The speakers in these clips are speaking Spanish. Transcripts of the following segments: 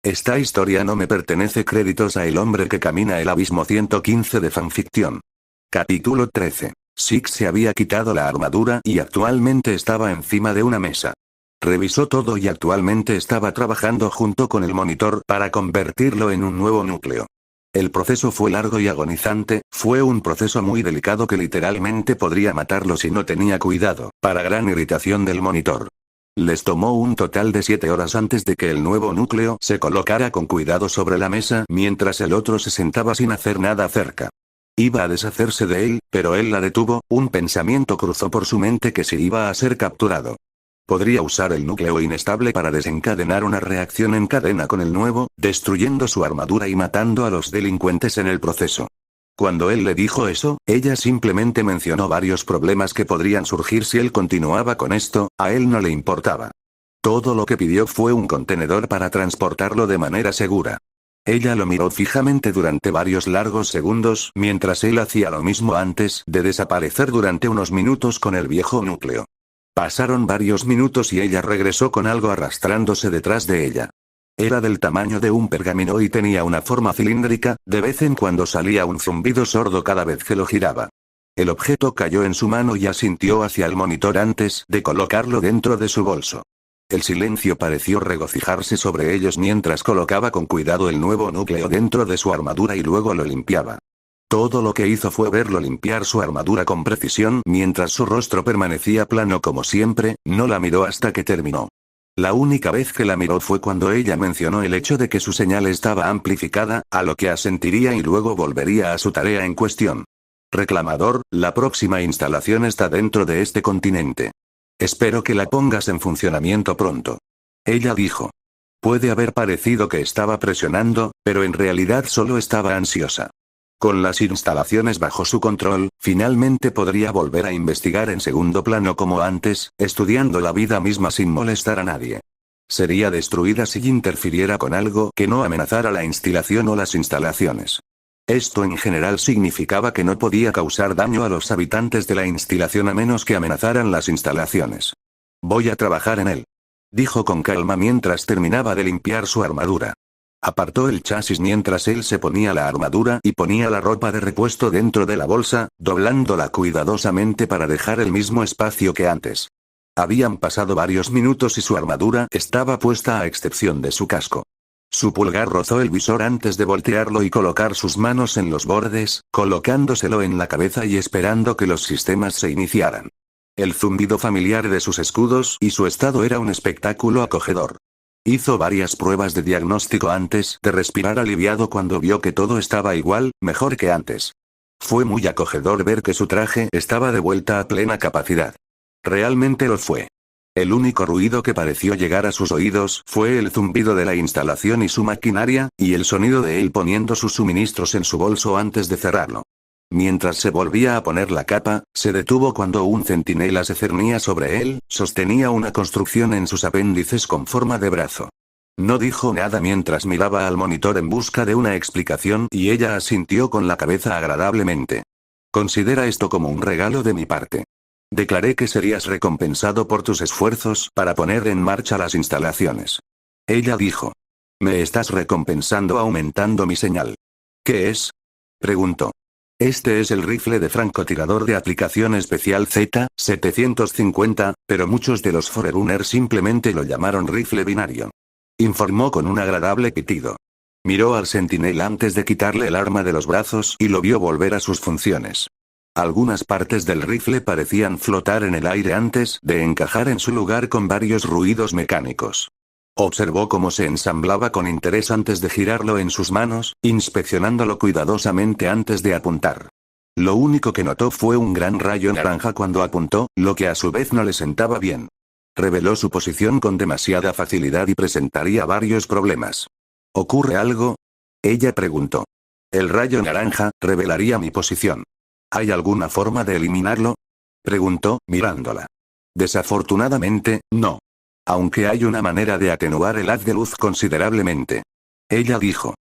Esta historia no me pertenece. Créditos a El hombre que camina el abismo 115 de fanficción. Capítulo 13. Six se había quitado la armadura y actualmente estaba encima de una mesa. Revisó todo y actualmente estaba trabajando junto con el monitor para convertirlo en un nuevo núcleo. El proceso fue largo y agonizante, fue un proceso muy delicado que literalmente podría matarlo si no tenía cuidado, para gran irritación del monitor. Les tomó un total de 7 horas antes de que el nuevo núcleo se colocara con cuidado sobre la mesa mientras el otro se sentaba sin hacer nada cerca. Iba a deshacerse de él, pero él la detuvo. Un pensamiento cruzó por su mente que se iba a ser capturado. Podría usar el núcleo inestable para desencadenar una reacción en cadena con el nuevo, destruyendo su armadura y matando a los delincuentes en el proceso. Cuando él le dijo eso, ella simplemente mencionó varios problemas que podrían surgir si él continuaba con esto. A él no le importaba. Todo lo que pidió fue un contenedor para transportarlo de manera segura. Ella lo miró fijamente durante varios largos segundos mientras él hacía lo mismo antes de desaparecer durante unos minutos con el viejo núcleo. Pasaron varios minutos y ella regresó con algo arrastrándose detrás de ella. Era del tamaño de un pergamino y tenía una forma cilíndrica. De vez en cuando salía un zumbido sordo cada vez que lo giraba. El objeto cayó en su mano y asintió hacia el monitor antes de colocarlo dentro de su bolso. El silencio pareció regocijarse sobre ellos mientras colocaba con cuidado el nuevo núcleo dentro de su armadura y luego lo limpiaba. Todo lo que hizo fue verlo limpiar su armadura con precisión mientras su rostro permanecía plano como siempre. No la miró hasta que terminó. La única vez que la miró fue cuando ella mencionó el hecho de que su señal estaba amplificada, a lo que asentiría y luego volvería a su tarea en cuestión. Reclamador, la próxima instalación está dentro de este continente. Espero que la pongas en funcionamiento pronto. Ella dijo. Puede haber parecido que estaba presionando, pero en realidad solo estaba ansiosa. Con las instalaciones bajo su control, finalmente podría volver a investigar en segundo plano como antes, estudiando la vida misma sin molestar a nadie. Sería destruida si interfiriera con algo que no amenazara la instalación o las instalaciones. Esto en general significaba que no podía causar daño a los habitantes de la instalación a menos que amenazaran las instalaciones. Voy a trabajar en él. Dijo con calma mientras terminaba de limpiar su armadura. Apartó el chasis mientras él se ponía la armadura y ponía la ropa de repuesto dentro de la bolsa, doblándola cuidadosamente para dejar el mismo espacio que antes. Habían pasado varios minutos y su armadura estaba puesta a excepción de su casco. Su pulgar rozó el visor antes de voltearlo y colocar sus manos en los bordes, colocándoselo en la cabeza y esperando que los sistemas se iniciaran. El zumbido familiar de sus escudos y su estado era un espectáculo acogedor. Hizo varias pruebas de diagnóstico antes de respirar aliviado cuando vio que todo estaba igual, mejor que antes. Fue muy acogedor ver que su traje estaba de vuelta a plena capacidad. Realmente lo fue. El único ruido que pareció llegar a sus oídos fue el zumbido de la instalación y su maquinaria, y el sonido de él poniendo sus suministros en su bolso antes de cerrarlo. Mientras se volvía a poner la capa, se detuvo cuando un centinela se cernía sobre él. Sostenía una construcción en sus apéndices con forma de brazo. No dijo nada mientras miraba al monitor en busca de una explicación y ella asintió con la cabeza agradablemente. Considera esto como un regalo de mi parte. Declaré que serías recompensado por tus esfuerzos para poner en marcha las instalaciones. Ella dijo. Me estás recompensando aumentando mi señal. ¿Qué es? Preguntó. Este es el rifle de francotirador de aplicación especial Z-750, pero muchos de los Forerunners simplemente lo llamaron rifle binario. Informó con un agradable pitido. Miró al centinela antes de quitarle el arma de los brazos y lo vio volver a sus funciones. Algunas partes del rifle parecían flotar en el aire antes de encajar en su lugar con varios ruidos mecánicos. Observó cómo se ensamblaba con interés antes de girarlo en sus manos, inspeccionándolo cuidadosamente antes de apuntar. Lo único que notó fue un gran rayo naranja cuando apuntó, lo que a su vez no le sentaba bien. Reveló su posición con demasiada facilidad y presentaría varios problemas. ¿Ocurre algo? Ella preguntó. El rayo naranja revelaría mi posición. ¿Hay alguna forma de eliminarlo? Preguntó, mirándola. Desafortunadamente, no. Aunque hay una manera de atenuar el haz de luz considerablemente. Ella dijo.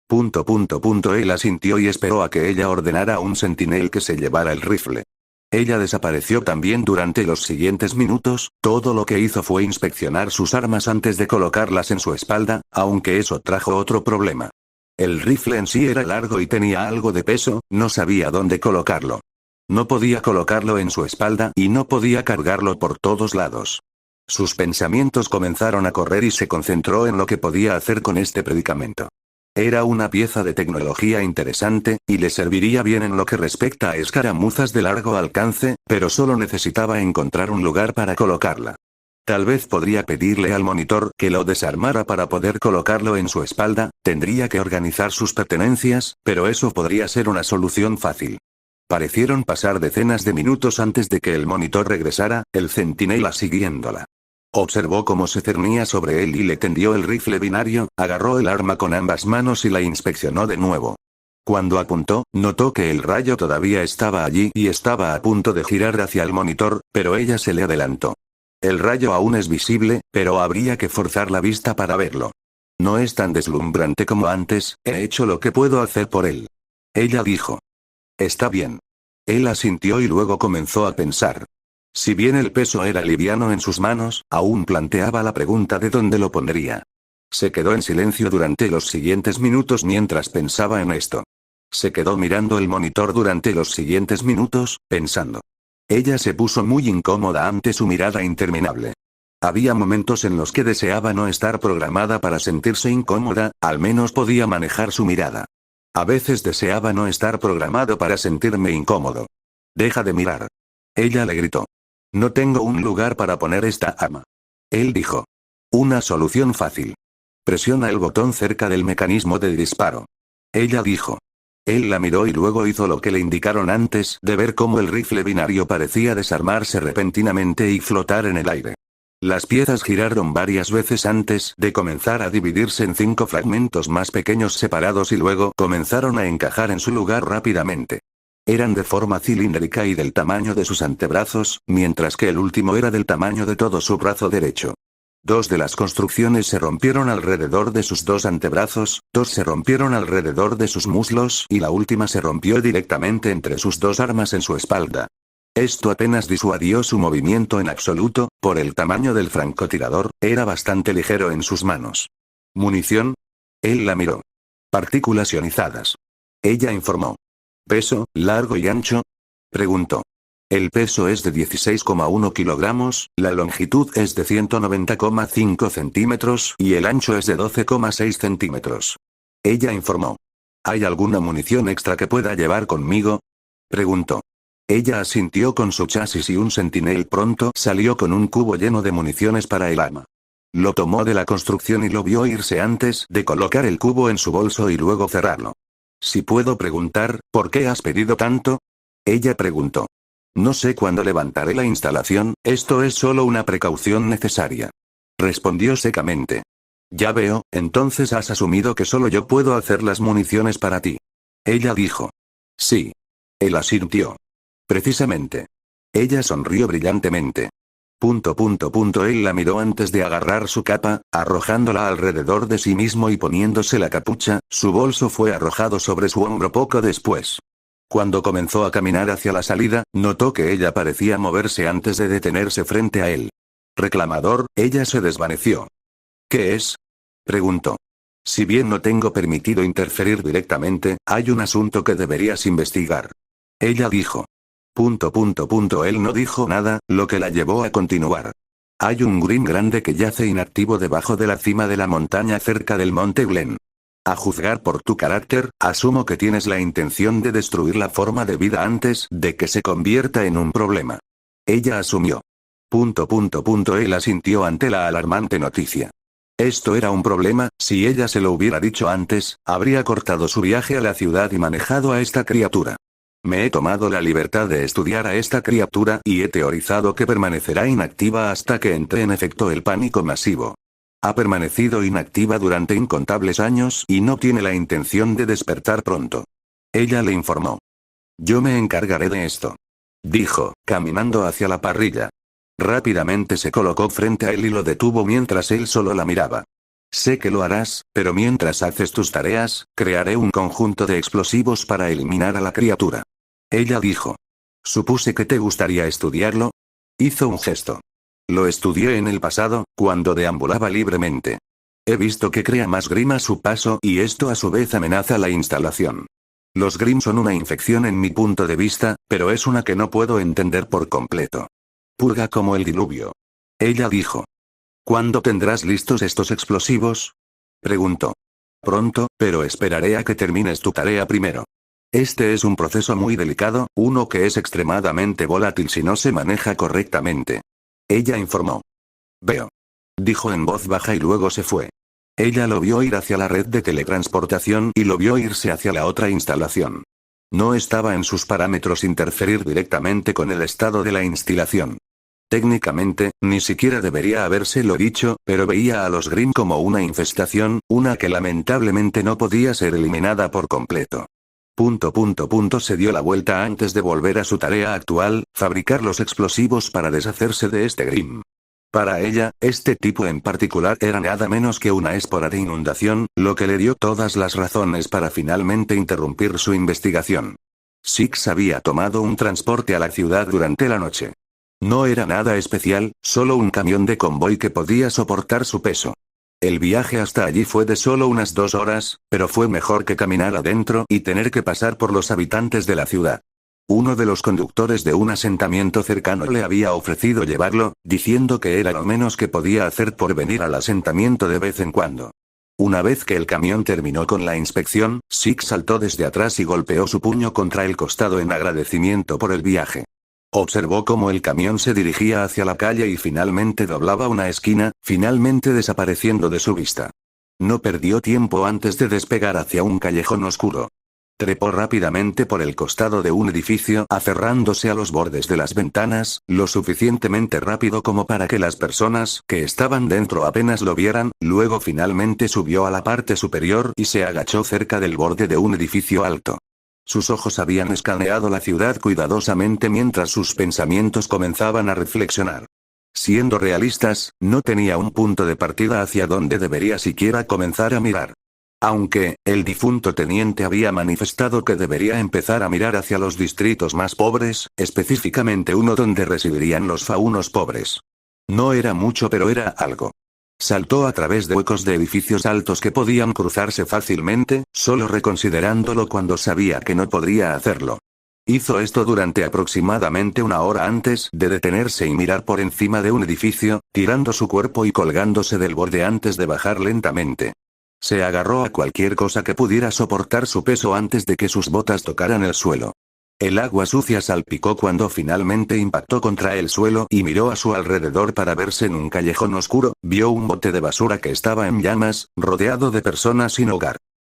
Él asintió y esperó a que ella ordenara a un sentinel que se llevara el rifle. Ella desapareció también durante los siguientes minutos, todo lo que hizo fue inspeccionar sus armas antes de colocarlas en su espalda, aunque eso trajo otro problema. El rifle en sí era largo y tenía algo de peso, no sabía dónde colocarlo. No podía colocarlo en su espalda y no podía cargarlo por todos lados. Sus pensamientos comenzaron a correr y se concentró en lo que podía hacer con este predicamento. Era una pieza de tecnología interesante, y le serviría bien en lo que respecta a escaramuzas de largo alcance, pero solo necesitaba encontrar un lugar para colocarla. Tal vez podría pedirle al monitor que lo desarmara para poder colocarlo en su espalda, tendría que organizar sus pertenencias, pero eso podría ser una solución fácil. Parecieron pasar decenas de minutos antes de que el monitor regresara, el centinela siguiéndola. Observó cómo se cernía sobre él y le tendió el rifle binario, agarró el arma con ambas manos y la inspeccionó de nuevo. Cuando apuntó, notó que el rayo todavía estaba allí y estaba a punto de girar hacia el monitor, pero ella se le adelantó. El rayo aún es visible, pero habría que forzar la vista para verlo. No es tan deslumbrante como antes, he hecho lo que puedo hacer por él. Ella dijo. Está bien. Él asintió y luego comenzó a pensar. Si bien el peso era liviano en sus manos, aún planteaba la pregunta de dónde lo pondría. Se quedó en silencio durante los siguientes minutos mientras pensaba en esto. Se quedó mirando el monitor durante los siguientes minutos, pensando. Ella se puso muy incómoda ante su mirada interminable. Había momentos en los que deseaba no estar programada para sentirse incómoda, al menos podía manejar su mirada. A veces deseaba no estar programado para sentirme incómodo. Deja de mirar. Ella le gritó. No tengo un lugar para poner esta arma. Él dijo. Una solución fácil. Presiona el botón cerca del mecanismo de disparo. Ella dijo. Él la miró y luego hizo lo que le indicaron antes de ver cómo el rifle binario parecía desarmarse repentinamente y flotar en el aire. Las piezas giraron varias veces antes de comenzar a dividirse en 5 fragmentos más pequeños separados y luego comenzaron a encajar en su lugar rápidamente. Eran de forma cilíndrica y del tamaño de sus antebrazos, mientras que el último era del tamaño de todo su brazo derecho. 2 de las construcciones se rompieron alrededor de sus 2 antebrazos, 2 se rompieron alrededor de sus muslos y la última se rompió directamente entre sus 2 armas en su espalda. Esto apenas disuadió su movimiento en absoluto, por el tamaño del francotirador, era bastante ligero en sus manos. ¿Munición? Él la miró. Partículas ionizadas. Ella informó. ¿Peso, largo y ancho? Preguntó. El peso es de 16,1 kilogramos, la longitud es de 190,5 centímetros y el ancho es de 12,6 centímetros. Ella informó. ¿Hay alguna munición extra que pueda llevar conmigo? Preguntó. Ella asintió con su chasis y un sentinel pronto salió con un cubo lleno de municiones para el arma. Lo tomó de la construcción y lo vio irse antes de colocar el cubo en su bolso y luego cerrarlo. Si puedo preguntar, ¿por qué has pedido tanto? Ella preguntó. No sé cuándo levantaré la instalación, esto es solo una precaución necesaria. Respondió secamente. Ya veo, entonces has asumido que solo yo puedo hacer las municiones para ti. Ella dijo. Sí. Él asintió. Precisamente. Ella sonrió brillantemente. Él la miró antes de agarrar su capa, arrojándola alrededor de sí mismo y poniéndose la capucha, su bolso fue arrojado sobre su hombro poco después. Cuando comenzó a caminar hacia la salida, notó que ella parecía moverse antes de detenerse frente a él. Reclamador, ella se desvaneció. ¿Qué es? Preguntó. Si bien no tengo permitido interferir directamente, hay un asunto que deberías investigar. Ella dijo. Él no dijo nada, lo que la llevó a continuar. Hay un green grande que yace inactivo debajo de la cima de la montaña cerca del monte Glen. A juzgar por tu carácter, asumo que tienes la intención de destruir la forma de vida antes de que se convierta en un problema. Ella asumió. Él asintió ante la alarmante noticia. Esto era un problema, si ella se lo hubiera dicho antes, habría cortado su viaje a la ciudad y manejado a esta criatura. Me he tomado la libertad de estudiar a esta criatura y he teorizado que permanecerá inactiva hasta que entre en efecto el pánico masivo. Ha permanecido inactiva durante incontables años y no tiene la intención de despertar pronto. Ella le informó. Yo me encargaré de esto. Dijo, caminando hacia la parrilla. Rápidamente se colocó frente a él y lo detuvo mientras él solo la miraba. Sé que lo harás, pero mientras haces tus tareas, crearé un conjunto de explosivos para eliminar a la criatura. Ella dijo. Supuse que te gustaría estudiarlo. Hizo un gesto. Lo estudié en el pasado, cuando deambulaba libremente. He visto que crea más grima a su paso y esto a su vez amenaza la instalación. Los Grimm son una infección en mi punto de vista, pero es una que no puedo entender por completo. Purga como el diluvio. Ella dijo. ¿Cuándo tendrás listos estos explosivos? Preguntó. Pronto, pero esperaré a que termines tu tarea primero. Este es un proceso muy delicado, uno que es extremadamente volátil si no se maneja correctamente. Ella informó. Veo. Dijo en voz baja y luego se fue. Ella lo vio ir hacia la red de teletransportación y lo vio irse hacia la otra instalación. No estaba en sus parámetros interferir directamente con el estado de la instalación. Técnicamente, ni siquiera debería habérselo dicho, pero veía a los Grimm como una infestación, una que lamentablemente no podía ser eliminada por completo. Se dio la vuelta antes de volver a su tarea actual, fabricar los explosivos para deshacerse de este Grimm. Para ella, este tipo en particular era nada menos que una espora de inundación, lo que le dio todas las razones para finalmente interrumpir su investigación. Six había tomado un transporte a la ciudad durante la noche. No era nada especial, solo un camión de convoy que podía soportar su peso. El viaje hasta allí fue de solo unas 2 horas, pero fue mejor que caminar adentro y tener que pasar por los habitantes de la ciudad. Uno de los conductores de un asentamiento cercano le había ofrecido llevarlo, diciendo que era lo menos que podía hacer por venir al asentamiento de vez en cuando. Una vez que el camión terminó con la inspección, Six saltó desde atrás y golpeó su puño contra el costado en agradecimiento por el viaje. Observó cómo el camión se dirigía hacia la calle y finalmente doblaba una esquina, finalmente desapareciendo de su vista. No perdió tiempo antes de despegar hacia un callejón oscuro. Trepó rápidamente por el costado de un edificio, aferrándose a los bordes de las ventanas, lo suficientemente rápido como para que las personas que estaban dentro apenas lo vieran, luego finalmente subió a la parte superior y se agachó cerca del borde de un edificio alto. Sus ojos habían escaneado la ciudad cuidadosamente mientras sus pensamientos comenzaban a reflexionar. Siendo realistas, no tenía un punto de partida hacia donde debería siquiera comenzar a mirar. Aunque, el difunto teniente había manifestado que debería empezar a mirar hacia los distritos más pobres, específicamente uno donde residirían los faunos pobres. No era mucho pero era algo. Saltó a través de huecos de edificios altos que podían cruzarse fácilmente, solo reconsiderándolo cuando sabía que no podría hacerlo. Hizo esto durante aproximadamente 1 hora antes de detenerse y mirar por encima de un edificio, tirando su cuerpo y colgándose del borde antes de bajar lentamente. Se agarró a cualquier cosa que pudiera soportar su peso antes de que sus botas tocaran el suelo. El agua sucia salpicó cuando finalmente impactó contra el suelo y miró a su alrededor para verse en un callejón oscuro, vio un bote de basura que estaba en llamas, rodeado de personas sin hogar.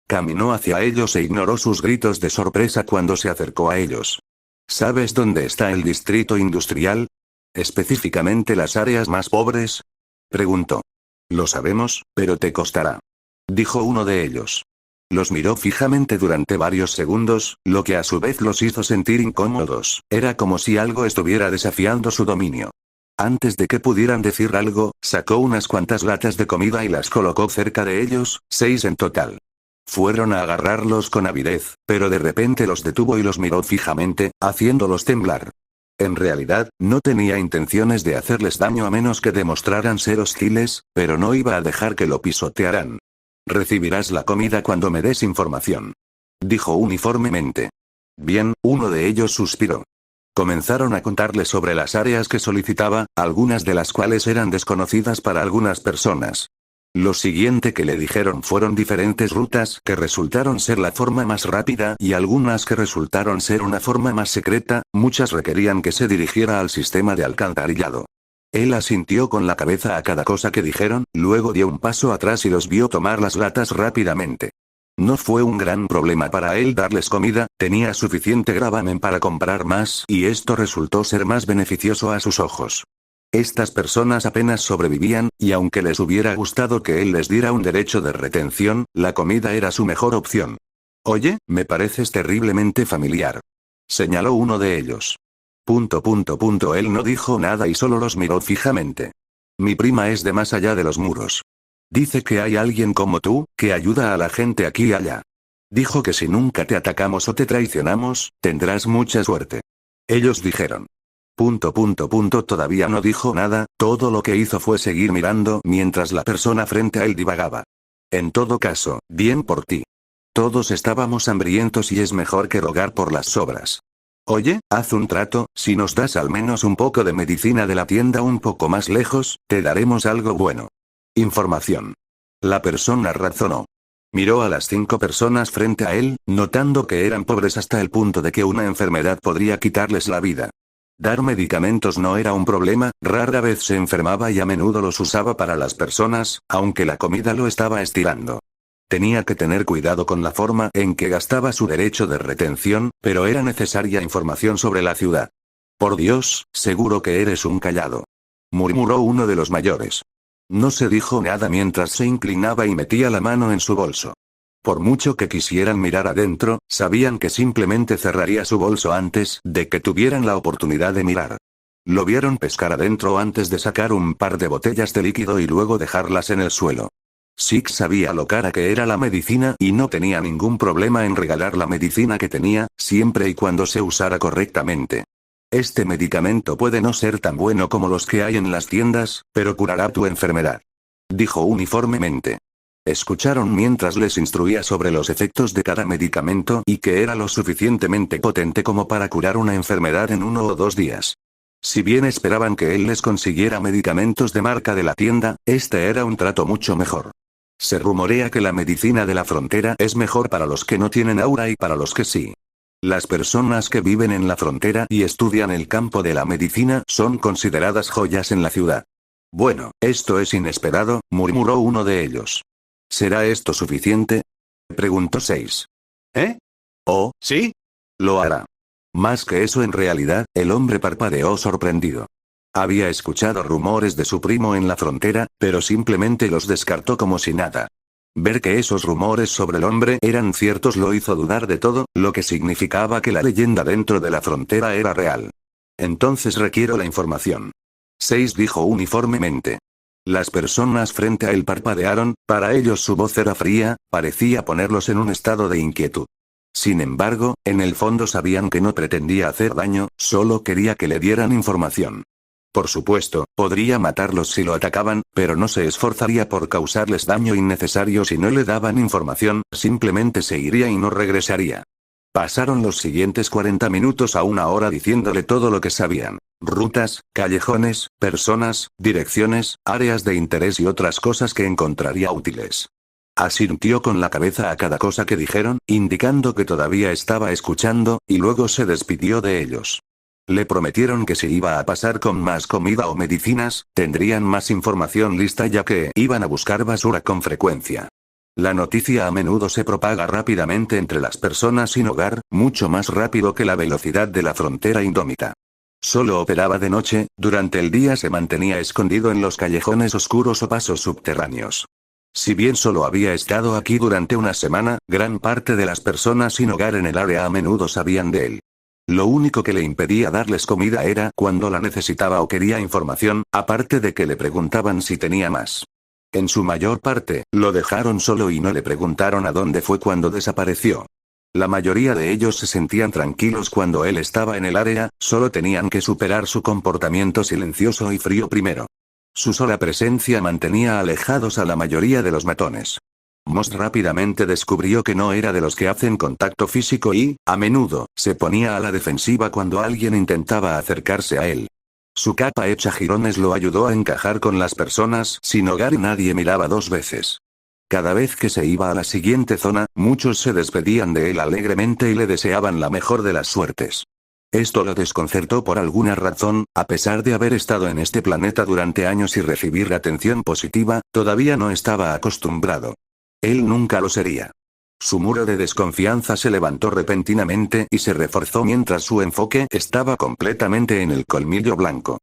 Caminó hacia ellos e ignoró sus gritos de sorpresa cuando se acercó a ellos. ¿Sabes dónde está el distrito industrial? ¿Específicamente las áreas más pobres? Preguntó. Lo sabemos, pero te costará. Dijo uno de ellos. Los miró fijamente durante varios segundos, lo que a su vez los hizo sentir incómodos, era como si algo estuviera desafiando su dominio. Antes de que pudieran decir algo, sacó unas cuantas latas de comida y las colocó cerca de ellos, 6 en total. Fueron a agarrarlos con avidez, pero de repente los detuvo y los miró fijamente, haciéndolos temblar. En realidad, no tenía intenciones de hacerles daño a menos que demostraran ser hostiles, pero no iba a dejar que lo pisotearan. Recibirás la comida cuando me des información. Dijo uniformemente. Bien, uno de ellos suspiró. Comenzaron a contarle sobre las áreas que solicitaba, algunas de las cuales eran desconocidas para algunas personas. Lo siguiente que le dijeron fueron diferentes rutas que resultaron ser la forma más rápida y algunas que resultaron ser una forma más secreta, muchas requerían que se dirigiera al sistema de alcantarillado. Él asintió con la cabeza a cada cosa que dijeron, luego dio un paso atrás y los vio tomar las latas rápidamente. No fue un gran problema para él darles comida, tenía suficiente gravamen para comprar más y esto resultó ser más beneficioso a sus ojos. Estas personas apenas sobrevivían, y aunque les hubiera gustado que él les diera un derecho de retención, la comida era su mejor opción. Oye, me pareces terriblemente familiar. Señaló uno de ellos. Él no dijo nada y solo los miró fijamente. Mi prima es de más allá de los muros. Dice que hay alguien como tú, que ayuda a la gente aquí y allá. Dijo que si nunca te atacamos o te traicionamos, tendrás mucha suerte. Ellos dijeron. Todavía no dijo nada, todo lo que hizo fue seguir mirando mientras la persona frente a él divagaba. En todo caso, bien por ti. Todos estábamos hambrientos y es mejor que rogar por las sobras. Oye, haz un trato, si nos das al menos un poco de medicina de la tienda un poco más lejos, te daremos algo bueno. Información. La persona razonó. Miró a las 5 personas frente a él, notando que eran pobres hasta el punto de que una enfermedad podría quitarles la vida. Dar medicamentos no era un problema, rara vez se enfermaba y a menudo los usaba para las personas, aunque la comida lo estaba estirando. Tenía que tener cuidado con la forma en que gastaba su derecho de retención, pero era necesaria información sobre la ciudad. Por Dios, seguro que eres un callado. Murmuró uno de los mayores. No se dijo nada mientras se inclinaba y metía la mano en su bolso. Por mucho que quisieran mirar adentro, sabían que simplemente cerraría su bolso antes de que tuvieran la oportunidad de mirar. Lo vieron pescar adentro antes de sacar un par de botellas de líquido y luego dejarlas en el suelo. Six sabía lo cara que era la medicina y no tenía ningún problema en regalar la medicina que tenía, siempre y cuando se usara correctamente. Este medicamento puede no ser tan bueno como los que hay en las tiendas, pero curará tu enfermedad. Dijo uniformemente. Escucharon mientras les instruía sobre los efectos de cada medicamento y que era lo suficientemente potente como para curar una enfermedad en 1 o 2 días. Si bien esperaban que él les consiguiera medicamentos de marca de la tienda, este era un trato mucho mejor. Se rumorea que la medicina de la frontera es mejor para los que no tienen aura y para los que sí. Las personas que viven en la frontera y estudian el campo de la medicina son consideradas joyas en la ciudad. Bueno, esto es inesperado, murmuró uno de ellos. ¿Será esto suficiente? Preguntó Seis. ¿Eh? Oh, ¿sí? Lo hará. Más que eso en realidad, el hombre parpadeó sorprendido. Había escuchado rumores de su primo en la frontera, pero simplemente los descartó como si nada. Ver que esos rumores sobre el hombre eran ciertos lo hizo dudar de todo, lo que significaba que la leyenda dentro de la frontera era real. Entonces requiero la información. Seis dijo uniformemente. Las personas frente a él parpadearon, para ellos su voz era fría, parecía ponerlos en un estado de inquietud. Sin embargo, en el fondo sabían que no pretendía hacer daño, solo quería que le dieran información. Por supuesto, podría matarlos si lo atacaban, pero no se esforzaría por causarles daño innecesario si no le daban información, simplemente se iría y no regresaría. Pasaron los siguientes 40 minutos a 1 hora diciéndole todo lo que sabían. Rutas, callejones, personas, direcciones, áreas de interés y otras cosas que encontraría útiles. Asintió con la cabeza a cada cosa que dijeron, indicando que todavía estaba escuchando, y luego se despidió de ellos. Le prometieron que si iba a pasar con más comida o medicinas, tendrían más información lista ya que iban a buscar basura con frecuencia. La noticia a menudo se propaga rápidamente entre las personas sin hogar, mucho más rápido que la velocidad de la frontera indómita. Solo operaba de noche, durante el día se mantenía escondido en los callejones oscuros o pasos subterráneos. Si bien solo había estado aquí durante una semana, gran parte de las personas sin hogar en el área a menudo sabían de él. Lo único que le impedía darles comida era cuando la necesitaba o quería información, aparte de que le preguntaban si tenía más. En su mayor parte, lo dejaron solo y no le preguntaron a dónde fue cuando desapareció. La mayoría de ellos se sentían tranquilos cuando él estaba en el área, solo tenían que superar su comportamiento silencioso y frío primero. Su sola presencia mantenía alejados a la mayoría de los matones. Moss rápidamente descubrió que no era de los que hacen contacto físico y, a menudo, se ponía a la defensiva cuando alguien intentaba acercarse a él. Su capa hecha jirones lo ayudó a encajar con las personas sin hogar y nadie miraba 2 veces. Cada vez que se iba a la siguiente zona, muchos se despedían de él alegremente y le deseaban la mejor de las suertes. Esto lo desconcertó por alguna razón, a pesar de haber estado en este planeta durante años y recibir atención positiva, todavía no estaba acostumbrado. Él nunca lo sería. Su muro de desconfianza se levantó repentinamente y se reforzó mientras su enfoque estaba completamente en el colmillo blanco.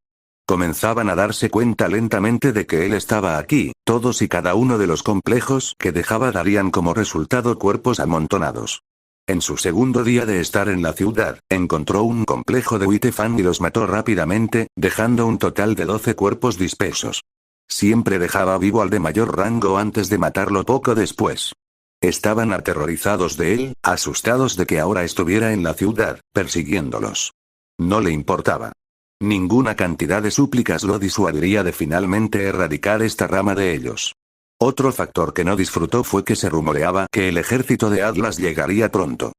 Comenzaban a darse cuenta lentamente de que él estaba aquí, todos y cada uno de los complejos que dejaba darían como resultado cuerpos amontonados. En su segundo día de estar en la ciudad, encontró un complejo de Whitefang y los mató rápidamente, dejando un total de 12 cuerpos dispersos. Siempre dejaba vivo al de mayor rango antes de matarlo poco después. Estaban aterrorizados de él, asustados de que ahora estuviera en la ciudad, persiguiéndolos. No le importaba. Ninguna cantidad de súplicas lo disuadiría de finalmente erradicar esta rama de ellos. Otro factor que no disfrutó fue que se rumoreaba que el ejército de Atlas llegaría pronto.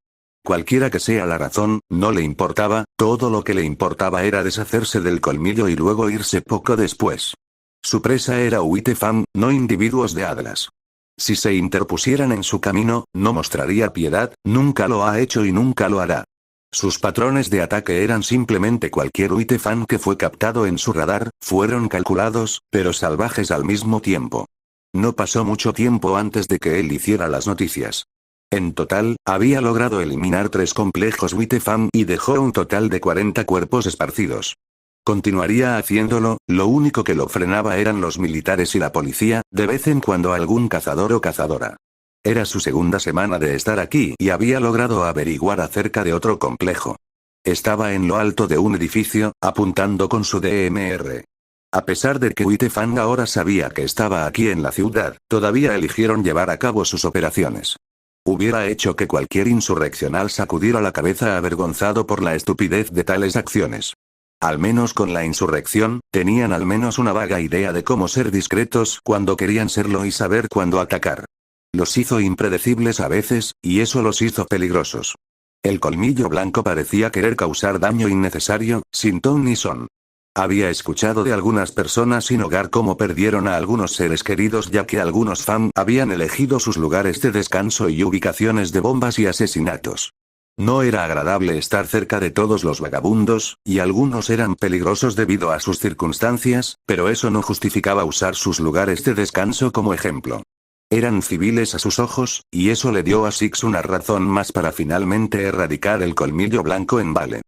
Cualquiera que sea la razón, no le importaba, todo lo que le importaba era deshacerse del colmillo y luego irse poco después. Su presa era Uitefam, no individuos de Atlas. Si se interpusieran en su camino, no mostraría piedad, nunca lo ha hecho y nunca lo hará. Sus patrones de ataque eran simplemente cualquier Uitefam que fue captado en su radar, fueron calculados, pero salvajes al mismo tiempo. No pasó mucho tiempo antes de que él hiciera las noticias. En total, había logrado eliminar 3 complejos Uitefam y dejó un total de 40 cuerpos esparcidos. Continuaría haciéndolo, lo único que lo frenaba eran los militares y la policía, de vez en cuando algún cazador o cazadora. Era su segunda semana de estar aquí y había logrado averiguar acerca de otro complejo. Estaba en lo alto de un edificio, apuntando con su DMR. A pesar de que Uitefam ahora sabía que estaba aquí en la ciudad, todavía eligieron llevar a cabo sus operaciones. Hubiera hecho que cualquier insurreccional sacudiera la cabeza avergonzado por la estupidez de tales acciones. Al menos con la insurrección, tenían al menos una vaga idea de cómo ser discretos cuando querían serlo y saber cuándo atacar. Los hizo impredecibles a veces, y eso los hizo peligrosos. El colmillo blanco parecía querer causar daño innecesario, sin ton ni son. Había escuchado de algunas personas sin hogar cómo perdieron a algunos seres queridos ya que algunos FAM habían elegido sus lugares de descanso y ubicaciones de bombas y asesinatos. No era agradable estar cerca de todos los vagabundos, y algunos eran peligrosos debido a sus circunstancias, pero eso no justificaba usar sus lugares de descanso como ejemplo. Eran civiles a sus ojos, y eso le dio a Six una razón más para finalmente erradicar el colmillo blanco en Vale.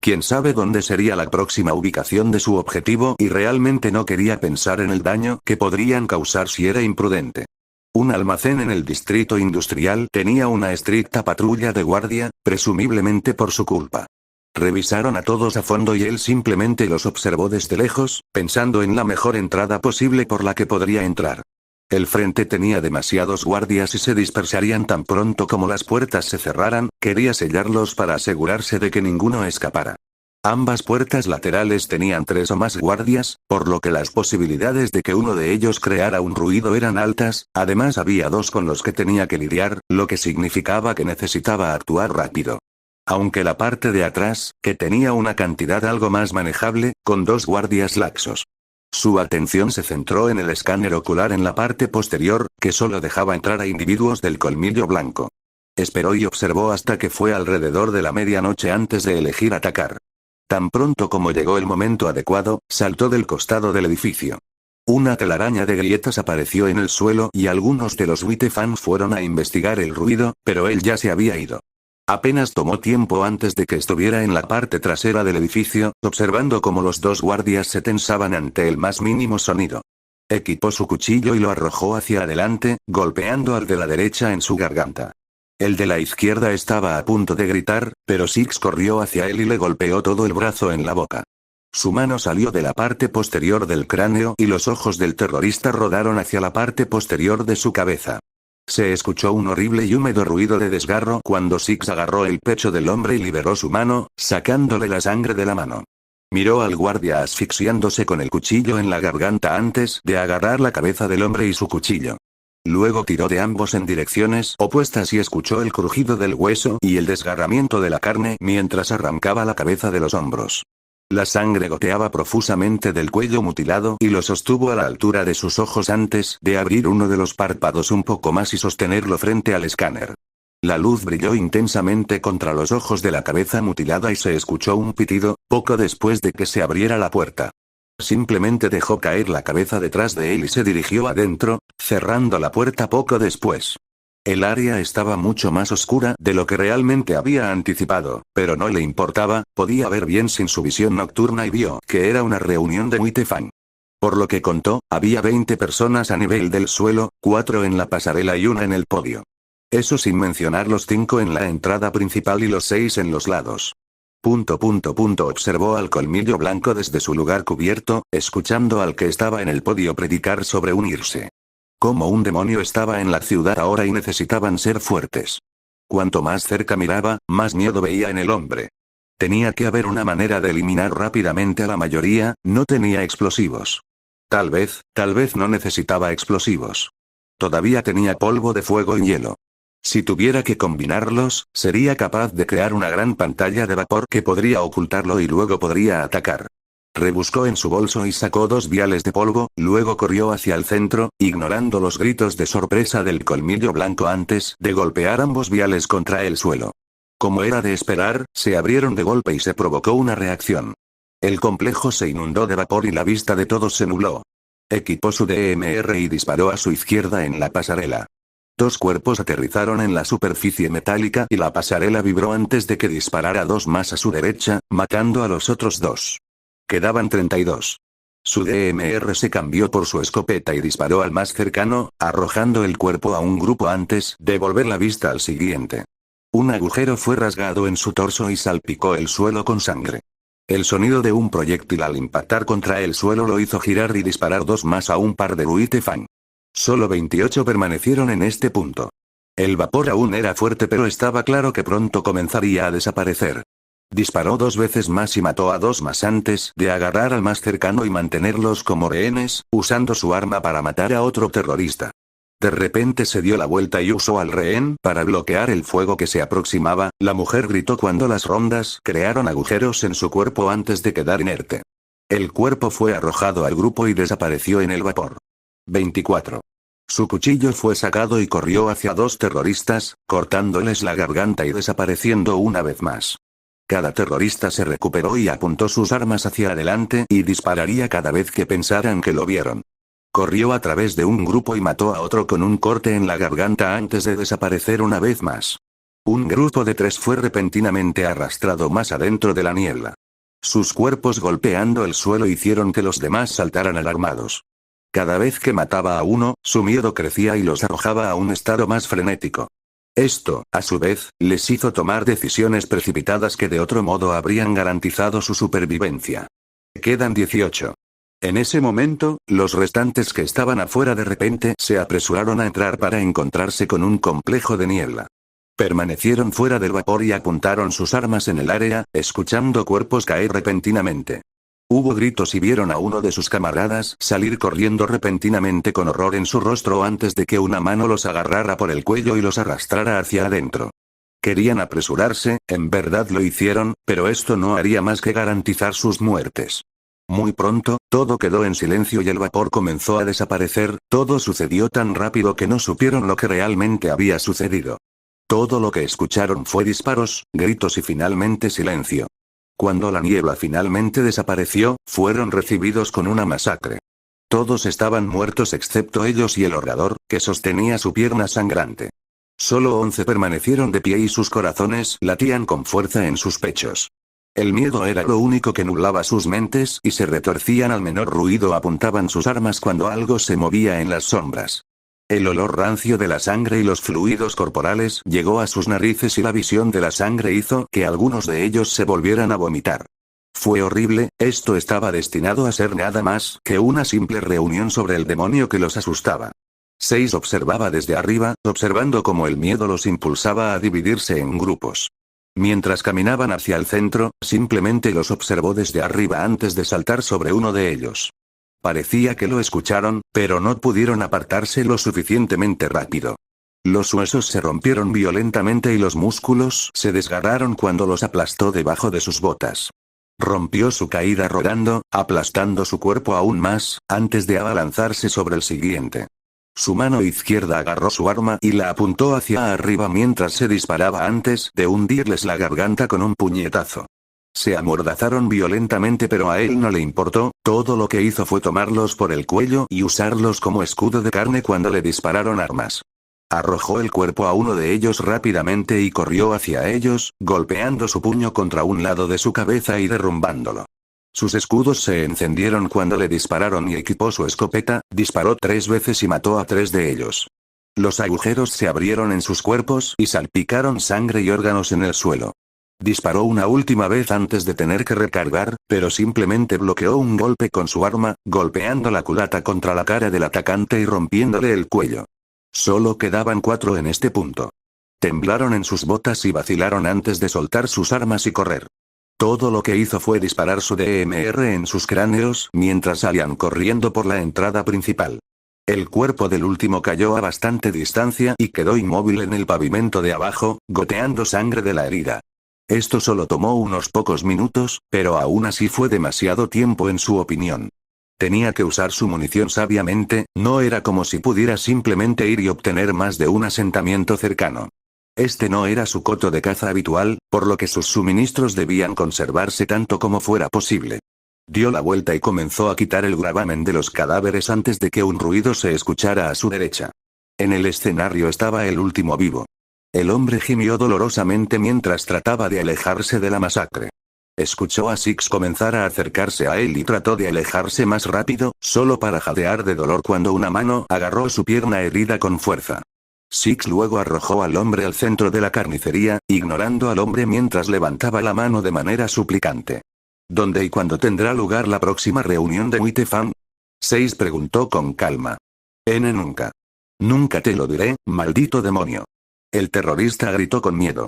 Quién sabe dónde sería la próxima ubicación de su objetivo y realmente no quería pensar en el daño que podrían causar si era imprudente. Un almacén en el distrito industrial tenía una estricta patrulla de guardia, presumiblemente por su culpa. Revisaron a todos a fondo y él simplemente los observó desde lejos, pensando en la mejor entrada posible por la que podría entrar. El frente tenía demasiados guardias y se dispersarían tan pronto como las puertas se cerraran, quería sellarlos para asegurarse de que ninguno escapara. Ambas puertas laterales tenían 3 o más guardias, por lo que las posibilidades de que uno de ellos creara un ruido eran altas, además había 2 con los que tenía que lidiar, lo que significaba que necesitaba actuar rápido. Aunque la parte de atrás, que tenía una cantidad algo más manejable, con 2 guardias laxos. Su atención se centró en el escáner ocular en la parte posterior, que solo dejaba entrar a individuos del colmillo blanco. Esperó y observó hasta que fue alrededor de la medianoche antes de elegir atacar. Tan pronto como llegó el momento adecuado, saltó del costado del edificio. Una telaraña de grietas apareció en el suelo y algunos de los Uitefam fueron a investigar el ruido, pero él ya se había ido. Apenas tomó tiempo antes de que estuviera en la parte trasera del edificio, observando cómo los 2 guardias se tensaban ante el más mínimo sonido. Equipó su cuchillo y lo arrojó hacia adelante, golpeando al de la derecha en su garganta. El de la izquierda estaba a punto de gritar, pero Six corrió hacia él y le golpeó todo el brazo en la boca. Su mano salió de la parte posterior del cráneo y los ojos del terrorista rodaron hacia la parte posterior de su cabeza. Se escuchó un horrible y húmedo ruido de desgarro cuando Six agarró el pecho del hombre y liberó su mano, sacándole la sangre de la mano. Miró al guardia asfixiándose con el cuchillo en la garganta antes de agarrar la cabeza del hombre y su cuchillo. Luego tiró de ambos en direcciones opuestas y escuchó el crujido del hueso y el desgarramiento de la carne mientras arrancaba la cabeza de los hombros. La sangre goteaba profusamente del cuello mutilado y lo sostuvo a la altura de sus ojos antes de abrir uno de los párpados un poco más y sostenerlo frente al escáner. La luz brilló intensamente contra los ojos de la cabeza mutilada y se escuchó un pitido, poco después de que se abriera la puerta. Simplemente dejó caer la cabeza detrás de él y se dirigió adentro, cerrando la puerta poco después. El área estaba mucho más oscura de lo que realmente había anticipado, pero no le importaba, podía ver bien sin su visión nocturna y vio que era una reunión de Uitefam. Por lo que contó, había 20 personas a nivel del suelo, 4 en la pasarela y 1 en el podio. Eso sin mencionar los 5 en la entrada principal y los 6 en los lados. Observó al colmillo blanco desde su lugar cubierto, escuchando al que estaba en el podio predicar sobre unirse. Como un demonio estaba en la ciudad ahora y necesitaban ser fuertes. Cuanto más cerca miraba, más miedo veía en el hombre. Tenía que haber una manera de eliminar rápidamente a la mayoría, no tenía explosivos. Tal vez no necesitaba explosivos. Todavía tenía polvo de fuego y hielo. Si tuviera que combinarlos, sería capaz de crear una gran pantalla de vapor que podría ocultarlo y luego podría atacar. Rebuscó en su bolso y sacó 2 viales de polvo, luego corrió hacia el centro, ignorando los gritos de sorpresa del colmillo blanco antes de golpear ambos viales contra el suelo. Como era de esperar, se abrieron de golpe y se provocó una reacción. El complejo se inundó de vapor y la vista de todos se nubló. Equipó su DMR y disparó a su izquierda en la pasarela. 2 cuerpos aterrizaron en la superficie metálica y la pasarela vibró antes de que disparara 2 más a su derecha, matando a los otros 2. Quedaban 32. Su DMR se cambió por su escopeta y disparó al más cercano, arrojando el cuerpo a un grupo antes de volver la vista al siguiente. Un agujero fue rasgado en su torso y salpicó el suelo con sangre. El sonido de un proyectil al impactar contra el suelo lo hizo girar y disparar 2 más a un par de Ruitefang. Solo 28 permanecieron en este punto. El vapor aún era fuerte pero estaba claro que pronto comenzaría a desaparecer. Disparó 2 veces más y mató a 2 más antes de agarrar al más cercano y mantenerlos como rehenes, usando su arma para matar a otro terrorista. De repente se dio la vuelta y usó al rehén para bloquear el fuego que se aproximaba. La mujer gritó cuando las rondas crearon agujeros en su cuerpo antes de quedar inerte. El cuerpo fue arrojado al grupo y desapareció en el vapor. 24. Su cuchillo fue sacado y corrió hacia 2 terroristas, cortándoles la garganta y desapareciendo una vez más. Cada terrorista se recuperó y apuntó sus armas hacia adelante y dispararía cada vez que pensaran que lo vieron. Corrió a través de un grupo y mató a otro con un corte en la garganta antes de desaparecer una vez más. Un grupo de 3 fue repentinamente arrastrado más adentro de la niebla. Sus cuerpos golpeando el suelo hicieron que los demás saltaran alarmados. Cada vez que mataba a uno, su miedo crecía y los arrojaba a un estado más frenético. Esto, a su vez, les hizo tomar decisiones precipitadas que de otro modo habrían garantizado su supervivencia. Quedan 18. En ese momento, los restantes que estaban afuera de repente se apresuraron a entrar para encontrarse con un complejo de niebla. Permanecieron fuera del vapor y apuntaron sus armas en el área, escuchando cuerpos caer repentinamente. Hubo gritos y vieron a uno de sus camaradas salir corriendo repentinamente con horror en su rostro antes de que una mano los agarrara por el cuello y los arrastrara hacia adentro. Querían apresurarse, en verdad lo hicieron, pero esto no haría más que garantizar sus muertes. Muy pronto, todo quedó en silencio y el vapor comenzó a desaparecer. Todo sucedió tan rápido que no supieron lo que realmente había sucedido. Todo lo que escucharon fue disparos, gritos y finalmente silencio. Cuando la niebla finalmente desapareció, fueron recibidos con una masacre. Todos estaban muertos excepto ellos y el orador, que sostenía su pierna sangrante. Solo 11 permanecieron de pie y sus corazones latían con fuerza en sus pechos. El miedo era lo único que nublaba sus mentes y se retorcían al menor ruido, apuntaban sus armas cuando algo se movía en las sombras. El olor rancio de la sangre y los fluidos corporales llegó a sus narices y la visión de la sangre hizo que algunos de ellos se volvieran a vomitar. Fue horrible, esto estaba destinado a ser nada más que una simple reunión sobre el demonio que los asustaba. 6 observaba desde arriba, observando cómo el miedo los impulsaba a dividirse en grupos. Mientras caminaban hacia el centro, simplemente los observó desde arriba antes de saltar sobre uno de ellos. Parecía que lo escucharon, pero no pudieron apartarse lo suficientemente rápido. Los huesos se rompieron violentamente y los músculos se desgarraron cuando los aplastó debajo de sus botas. Rompió su caída rodando, aplastando su cuerpo aún más, antes de abalanzarse sobre el siguiente. Su mano izquierda agarró su arma y la apuntó hacia arriba mientras se disparaba antes de hundirles la garganta con un puñetazo. Se amordazaron violentamente pero a él no le importó, todo lo que hizo fue tomarlos por el cuello y usarlos como escudo de carne cuando le dispararon armas. Arrojó el cuerpo a uno de ellos rápidamente y corrió hacia ellos, golpeando su puño contra un lado de su cabeza y derrumbándolo. Sus escudos se encendieron cuando le dispararon y equipó su escopeta, disparó 3 veces y mató a 3 de ellos. Los agujeros se abrieron en sus cuerpos y salpicaron sangre y órganos en el suelo. Disparó una última vez antes de tener que recargar, pero simplemente bloqueó un golpe con su arma, golpeando la culata contra la cara del atacante y rompiéndole el cuello. Solo quedaban 4 en este punto. Temblaron en sus botas y vacilaron antes de soltar sus armas y correr. Todo lo que hizo fue disparar su DMR en sus cráneos mientras salían corriendo por la entrada principal. El cuerpo del último cayó a bastante distancia y quedó inmóvil en el pavimento de abajo, goteando sangre de la herida. Esto solo tomó unos pocos minutos, pero aún así fue demasiado tiempo en su opinión. Tenía que usar su munición sabiamente, no era como si pudiera simplemente ir y obtener más de un asentamiento cercano. Este no era su coto de caza habitual, por lo que sus suministros debían conservarse tanto como fuera posible. Dio la vuelta y comenzó a quitar el gravamen de los cadáveres antes de que un ruido se escuchara a su derecha. En el escenario estaba el último vivo. El hombre gimió dolorosamente mientras trataba de alejarse de la masacre. Escuchó a Six comenzar a acercarse a él y trató de alejarse más rápido, solo para jadear de dolor cuando una mano agarró su pierna herida con fuerza. Six luego arrojó al hombre al centro de la carnicería, ignorando al hombre mientras levantaba la mano de manera suplicante. ¿Dónde y cuándo tendrá lugar la próxima reunión de Witefang? 6 preguntó con calma. Nunca. Nunca te lo diré, maldito demonio. El terrorista gritó con miedo.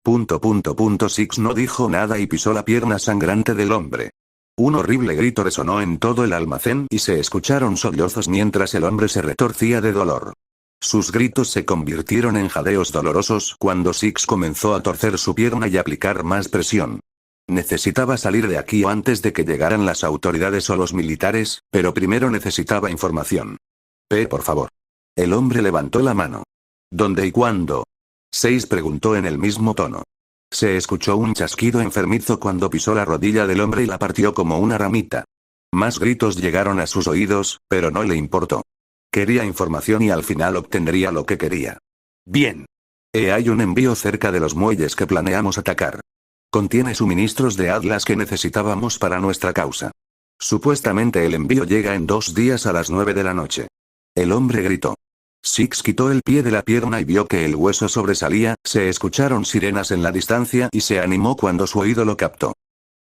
Six no dijo nada y pisó la pierna sangrante del hombre. Un horrible grito resonó en todo el almacén y se escucharon sollozos mientras el hombre se retorcía de dolor. Sus gritos se convirtieron en jadeos dolorosos cuando Six comenzó a torcer su pierna y aplicar más presión. Necesitaba salir de aquí antes de que llegaran las autoridades o los militares, pero primero necesitaba información. Por favor. El hombre levantó la mano. ¿Dónde y cuándo? 6 preguntó en el mismo tono. Se escuchó un chasquido enfermizo cuando pisó la rodilla del hombre y la partió como una ramita. Más gritos llegaron a sus oídos, pero no le importó. Quería información y al final obtendría lo que quería. Bien. Hay un envío cerca de los muelles que planeamos atacar. Contiene suministros de Atlas que necesitábamos para nuestra causa. Supuestamente el envío llega en 2 días a las 9 de la noche. El hombre gritó. Six quitó el pie de la pierna y vio que el hueso sobresalía, se escucharon sirenas en la distancia y se animó cuando su oído lo captó.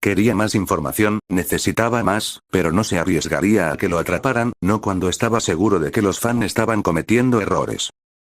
Quería más información, necesitaba más, pero no se arriesgaría a que lo atraparan, no cuando estaba seguro de que los fans estaban cometiendo errores.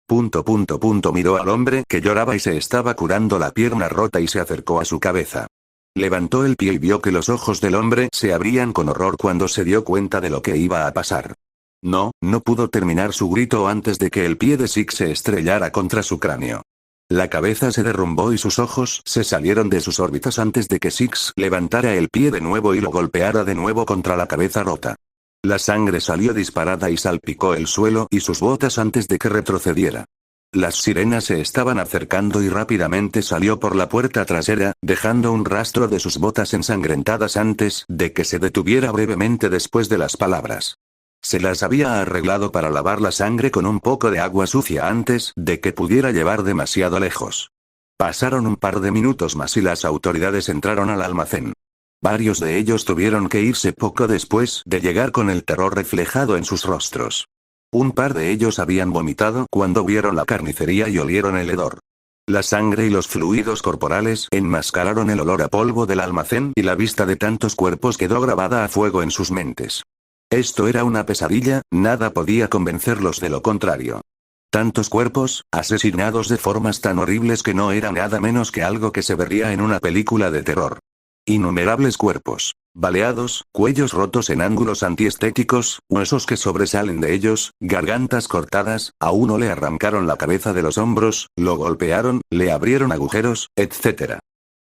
Miró al hombre que lloraba y se estaba curando la pierna rota y se acercó a su cabeza. Levantó el pie y vio que los ojos del hombre se abrían con horror cuando se dio cuenta de lo que iba a pasar. No pudo terminar su grito antes de que el pie de Six se estrellara contra su cráneo. La cabeza se derrumbó y sus ojos se salieron de sus órbitas antes de que Six levantara el pie de nuevo y lo golpeara de nuevo contra la cabeza rota. La sangre salió disparada y salpicó el suelo y sus botas antes de que retrocediera. Las sirenas se estaban acercando y rápidamente salió por la puerta trasera, dejando un rastro de sus botas ensangrentadas antes de que se detuviera brevemente después de las palabras. Se las había arreglado para lavar la sangre con un poco de agua sucia antes de que pudiera llevar demasiado lejos. Pasaron un par de minutos más y las autoridades entraron al almacén. Varios de ellos tuvieron que irse poco después de llegar con el terror reflejado en sus rostros. Un par de ellos habían vomitado cuando vieron la carnicería y olieron el hedor. La sangre y los fluidos corporales enmascararon el olor a polvo del almacén y la vista de tantos cuerpos quedó grabada a fuego en sus mentes. Esto era una pesadilla, nada podía convencerlos de lo contrario. Tantos cuerpos, asesinados de formas tan horribles que no era nada menos que algo que se vería en una película de terror. Innumerables cuerpos, baleados, cuellos rotos en ángulos antiestéticos, huesos que sobresalen de ellos, gargantas cortadas, a uno le arrancaron la cabeza de los hombros, lo golpearon, le abrieron agujeros, etc.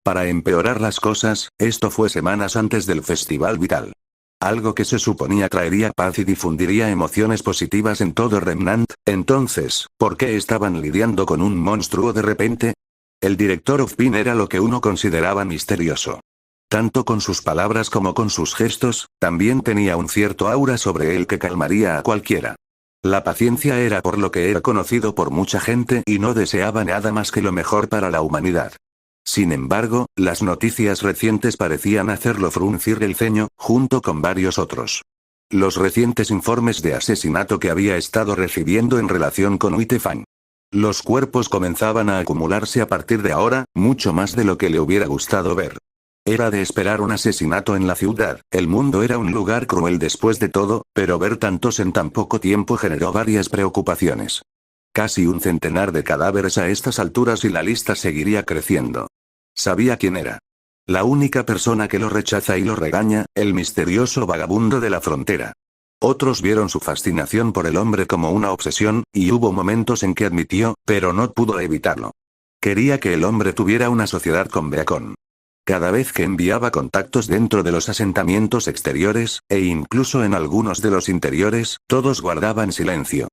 Para empeorar las cosas, esto fue semanas antes del Festival Vital. Algo que se suponía traería paz y difundiría emociones positivas en todo Remnant. Entonces, ¿por qué estaban lidiando con un monstruo de repente? El director Ozpin era lo que uno consideraba misterioso. Tanto con sus palabras como con sus gestos, también tenía un cierto aura sobre él que calmaría a cualquiera. La paciencia era por lo que era conocido por mucha gente y no deseaba nada más que lo mejor para la humanidad. Sin embargo, las noticias recientes parecían hacerlo fruncir el ceño, junto con varios otros. Los recientes informes de asesinato que había estado recibiendo en relación con Witefang. Los cuerpos comenzaban a acumularse a partir de ahora, mucho más de lo que le hubiera gustado ver. Era de esperar un asesinato en la ciudad, el mundo era un lugar cruel después de todo, pero ver tantos en tan poco tiempo generó varias preocupaciones. Casi un centenar de cadáveres a estas alturas y la lista seguiría creciendo. Sabía quién era. La única persona que lo rechaza y lo regaña, el misterioso vagabundo de la frontera. Otros vieron su fascinación por el hombre como una obsesión, y hubo momentos en que admitió, pero no pudo evitarlo. Quería que el hombre tuviera una sociedad con Beacon. Cada vez que enviaba contactos dentro de los asentamientos exteriores, e incluso en algunos de los interiores, todos guardaban silencio.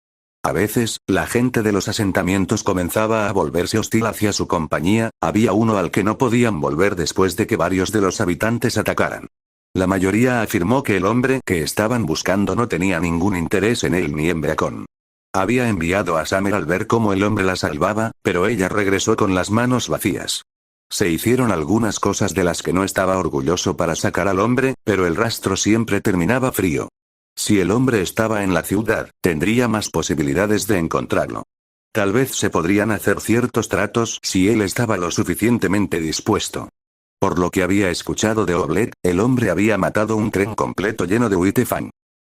A veces, la gente de los asentamientos comenzaba a volverse hostil hacia su compañía, había uno al que no podían volver después de que varios de los habitantes atacaran. La mayoría afirmó que el hombre que estaban buscando no tenía ningún interés en él ni en Beacon. Había enviado a Summer al ver cómo el hombre la salvaba, pero ella regresó con las manos vacías. Se hicieron algunas cosas de las que no estaba orgulloso para sacar al hombre, pero el rastro siempre terminaba frío. Si el hombre estaba en la ciudad, tendría más posibilidades de encontrarlo. Tal vez se podrían hacer ciertos tratos si él estaba lo suficientemente dispuesto. Por lo que había escuchado de Oblet, el hombre había matado un tren completo lleno de Uitefang.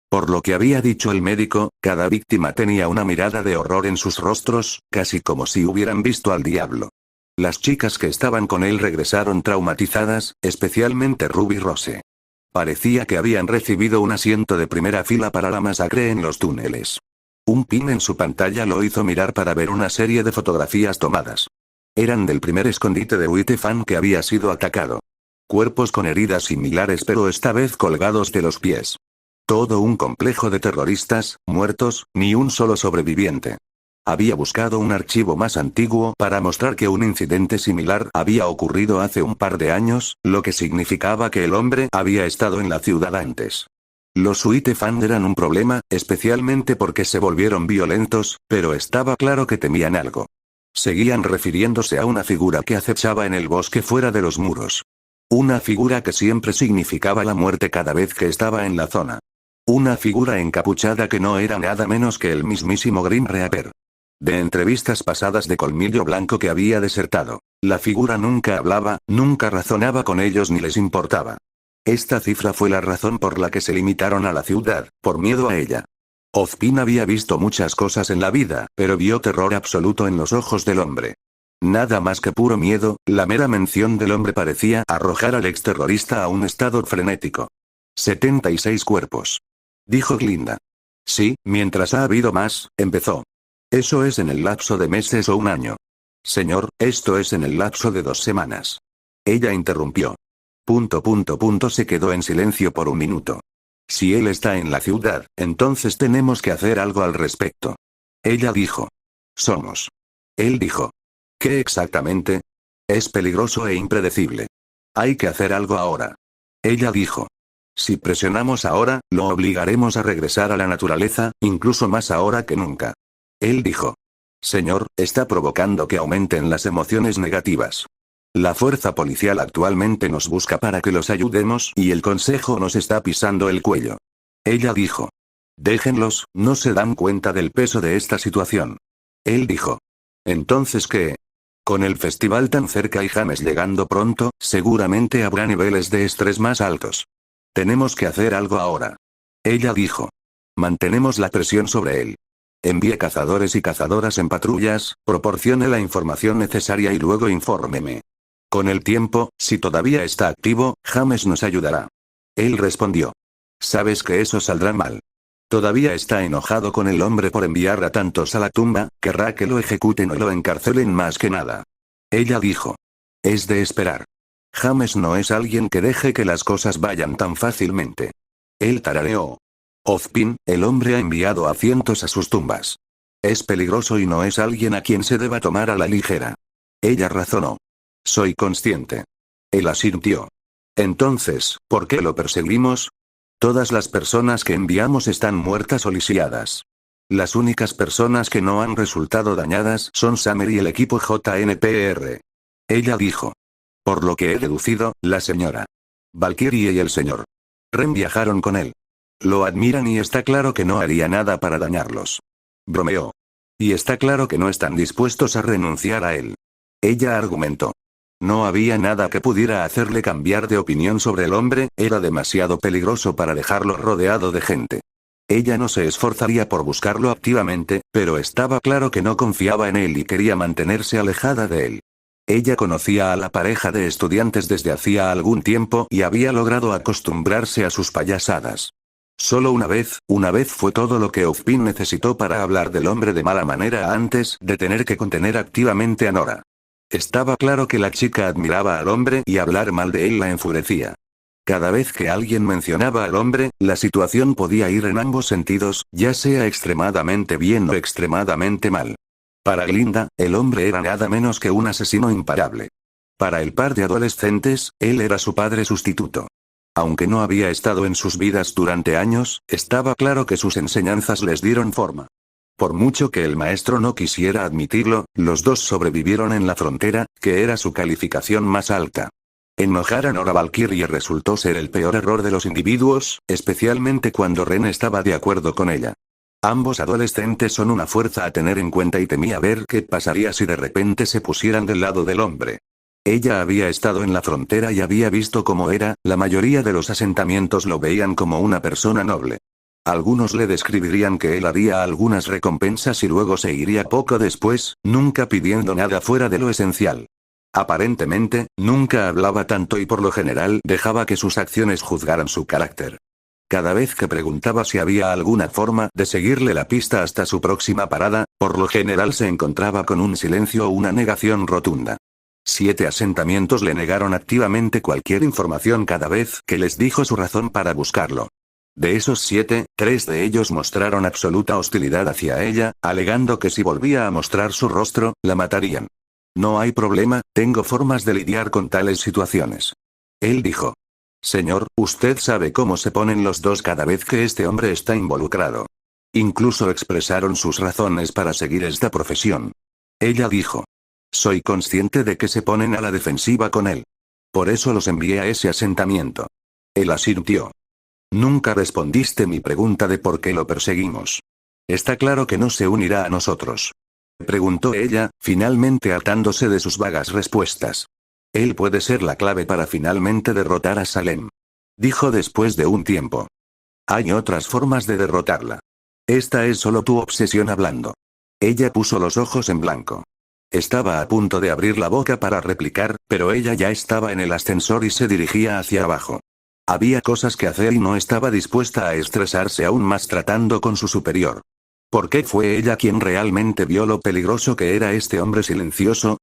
Por lo que había dicho el médico, cada víctima tenía una mirada de horror en sus rostros, casi como si hubieran visto al diablo. Las chicas que estaban con él regresaron traumatizadas, especialmente Ruby Rose. Parecía que habían recibido un asiento de primera fila para la masacre en los túneles. Un pin en su pantalla lo hizo mirar para ver una serie de fotografías tomadas. Eran del primer escondite de Uitefang que había sido atacado. Cuerpos con heridas similares pero esta vez colgados de los pies. Todo un complejo de terroristas, muertos, ni un solo sobreviviente. Había buscado un archivo más antiguo para mostrar que un incidente similar había ocurrido hace un par de años, lo que significaba que el hombre había estado en la ciudad antes. Los Uitefang eran un problema, especialmente porque se volvieron violentos, pero estaba claro que temían algo. Seguían refiriéndose a una figura que acechaba en el bosque fuera de los muros. Una figura que siempre significaba la muerte cada vez que estaba en la zona. Una figura encapuchada que no era nada menos que el mismísimo Grim Reaper. De entrevistas pasadas de Colmillo Blanco que había desertado, la figura nunca hablaba, nunca razonaba con ellos ni les importaba. Esta cifra fue la razón por la que se limitaron a la ciudad, por miedo a ella. Ozpin había visto muchas cosas en la vida, pero vio terror absoluto en los ojos del hombre. Nada más que puro miedo, la mera mención del hombre parecía arrojar al exterrorista a un estado frenético. 76 cuerpos. Dijo Glinda. Sí, mientras ha habido más, empezó. Eso es en el lapso de meses o un año. Señor, esto es en el lapso de 2 semanas. Ella interrumpió. Se quedó en silencio por un minuto. Si él está en la ciudad, entonces tenemos que hacer algo al respecto. Ella dijo. Somos. Él dijo. ¿Qué exactamente? Es peligroso e impredecible. Hay que hacer algo ahora. Ella dijo. Si presionamos ahora, lo obligaremos a regresar a la naturaleza, incluso más ahora que nunca. Él dijo. Señor, está provocando que aumenten las emociones negativas. La fuerza policial actualmente nos busca para que los ayudemos y el consejo nos está pisando el cuello. Ella dijo. Déjenlos, no se dan cuenta del peso de esta situación. Él dijo. ¿Entonces qué? Con el festival tan cerca y James llegando pronto, seguramente habrá niveles de estrés más altos. Tenemos que hacer algo ahora. Ella dijo. Mantenemos la presión sobre él. Envíe cazadores y cazadoras en patrullas, proporcione la información necesaria y luego infórmeme. Con el tiempo, si todavía está activo, James nos ayudará. Él respondió. Sabes que eso saldrá mal. Todavía está enojado con el hombre por enviar a tantos a la tumba, querrá que lo ejecuten o lo encarcelen más que nada. Ella dijo. Es de esperar. James no es alguien que deje que las cosas vayan tan fácilmente. Él tarareó. Ozpin, el hombre ha enviado a cientos a sus tumbas. Es peligroso y no es alguien a quien se deba tomar a la ligera. Ella razonó. Soy consciente. Él asintió. Entonces, ¿por qué lo perseguimos? Todas las personas que enviamos están muertas o lisiadas. Las únicas personas que no han resultado dañadas son Summer y el equipo JNPR. Ella dijo. Por lo que he deducido, la señora Valkyrie y el señor Ren viajaron con él. Lo admiran y está claro que no haría nada para dañarlos. Bromeó. Y está claro que no están dispuestos a renunciar a él. Ella argumentó. No había nada que pudiera hacerle cambiar de opinión sobre el hombre, era demasiado peligroso para dejarlo rodeado de gente. Ella no se esforzaría por buscarlo activamente, pero estaba claro que no confiaba en él y quería mantenerse alejada de él. Ella conocía a la pareja de estudiantes desde hacía algún tiempo y había logrado acostumbrarse a sus payasadas. Solo una vez fue todo lo que Ozpin necesitó para hablar del hombre de mala manera antes de tener que contener activamente a Nora. Estaba claro que la chica admiraba al hombre y hablar mal de él la enfurecía. Cada vez que alguien mencionaba al hombre, la situación podía ir en ambos sentidos, ya sea extremadamente bien o extremadamente mal. Para Glinda, el hombre era nada menos que un asesino imparable. Para el par de adolescentes, él era su padre sustituto. Aunque no había estado en sus vidas durante años, estaba claro que sus enseñanzas les dieron forma. Por mucho que el maestro no quisiera admitirlo, los dos sobrevivieron en la frontera, que era su calificación más alta. Enojar a Nora Valkyrie resultó ser el peor error de los individuos, especialmente cuando Ren estaba de acuerdo con ella. Ambos adolescentes son una fuerza a tener en cuenta y temía ver qué pasaría si de repente se pusieran del lado del hombre. Ella había estado en la frontera y había visto cómo era, la mayoría de los asentamientos lo veían como una persona noble. Algunos le describirían que él haría algunas recompensas y luego se iría poco después, nunca pidiendo nada fuera de lo esencial. Aparentemente, nunca hablaba tanto y por lo general dejaba que sus acciones juzgaran su carácter. Cada vez que preguntaba si había alguna forma de seguirle la pista hasta su próxima parada, por lo general se encontraba con un silencio o una negación rotunda. 7 asentamientos le negaron activamente cualquier información cada vez que les dijo su razón para buscarlo. De esos 7, 3 de ellos mostraron absoluta hostilidad hacia ella, alegando que si volvía a mostrar su rostro, la matarían. No hay problema, tengo formas de lidiar con tales situaciones. Él dijo. Señor, usted sabe cómo se ponen los dos cada vez que este hombre está involucrado. Incluso expresaron sus razones para seguir esta profesión. Ella dijo. Soy consciente de que se ponen a la defensiva con él. Por eso los envié a ese asentamiento. Él asintió. Nunca respondiste mi pregunta de por qué lo perseguimos. Está claro que no se unirá a nosotros. Preguntó ella, finalmente hartándose de sus vagas respuestas. Él puede ser la clave para finalmente derrotar a Salem. Dijo después de un tiempo. Hay otras formas de derrotarla. Esta es solo tu obsesión hablando. Ella puso los ojos en blanco. Estaba a punto de abrir la boca para replicar, pero ella ya estaba en el ascensor y se dirigía hacia abajo. Había cosas que hacer y no estaba dispuesta a estresarse aún más tratando con su superior. ¿Por qué fue ella quien realmente vio lo peligroso que era este hombre silencioso,